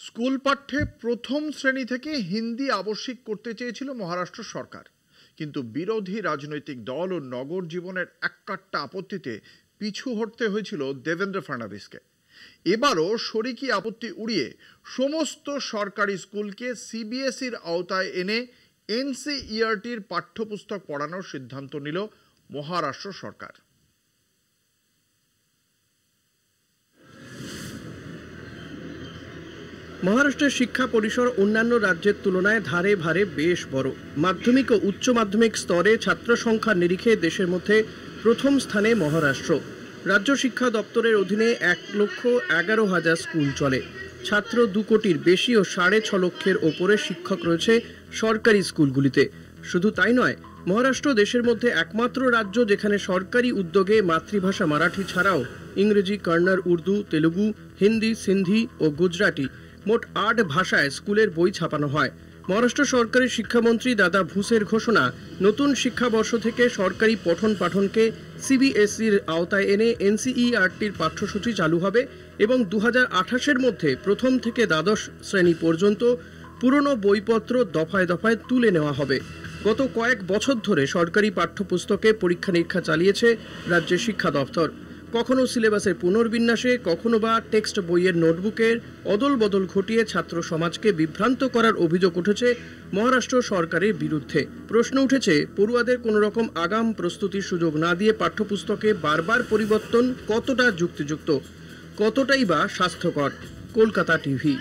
School পাঠ্যে প্রথম শ্রেণী থেকে হিন্দি আবশ্যিক করতে চেয়েছিল মহারাষ্ট্র সরকার, কিন্তু বিরোধী রাজনৈতিক দল ও নগর জীবনের এককাট্টা আপত্তিতে পিছু হটতে হয়েছিল দেবেন্দ্র ফডনভিসকে। এবারও শরিকি আপত্তি উড়িয়ে সমস্ত সরকারি স্কুলকে সিবিএসইর আওতায় এনে এনসিইআরটির পাঠ্যপুস্তক পড়ানোর সিদ্ধান্ত নিল মহারাষ্ট্র সরকার। মহারাষ্ট্রের শিক্ষা পরিসর অন্যান্য রাজ্যের তুলনায় ধারে ভারে বেশ বড়। মাধ্যমিক ও উচ্চ মাধ্যমিক স্তরে ছাত্র সংখ্যার নিরিখে দেশের মধ্যে প্রথম স্থানে মহারাষ্ট্র। রাজ্য শিক্ষা দপ্তরের অধীনে 1,11,000 স্কুল চলে। ছাত্র 2 কোটির বেশি ও 6.5 লক্ষের ওপরে শিক্ষক রয়েছে সরকারি স্কুলগুলিতে। শুধু তাই নয়, মহারাষ্ট্র দেশের মধ্যে একমাত্র রাজ্য যেখানে সরকারি উদ্যোগে মাতৃভাষা মারাঠি ছাড়াও ইংরেজি, কন্নড়, উর্দু, তেলুগু, হিন্দি, সিন্ধি ও গুজরাটি মোট 8 ভাষায় স্কুলের বই ছাপানো হয়। মহারাষ্ট্র সরকারের শিক্ষামন্ত্রী দাদা ভুসের ঘোষণা, নতুন শিক্ষাবর্ষ থেকে সরকারি পঠন পাঠনকে সিবিএসইর আওতায় এনে এনসিইআরটির পাঠ্যসূচি চালু হবে এবং 2028-এর মধ্যে প্রথম থেকে দ্বাদশ শ্রেণী পর্যন্ত পুরনো বইপত্র দফায় দফায় তুলে নেওয়া হবে। গত কয়েক বছর ধরে সরকারি পাঠ্যপুস্তকে পরীক্ষা নিরীক্ষা চালিয়েছে রাজ্যের শিক্ষা দপ্তর। কখনো সিলেবাসের পুনর্বিন্যাসে, কখনো বা টেক্সট বইয়ের নোটবুকের অদল বদল ঘটিয়ে ছাত্র সমাজকে বিভ্রান্ত করার অভিযোগ উঠেছে মহারাষ্ট্র সরকারের বিরুদ্ধে। প্রশ্ন উঠেছে, পড়ুয়াদের কোনো রকম আগাম প্রস্তুতির সুযোগ না দিয়ে পাঠ্যপুস্তকে বারবার পরিবর্তন কতটা যুক্তিযুক্ত, কতটাই বা স্বাস্থ্যকর। কলকাতা টিভি।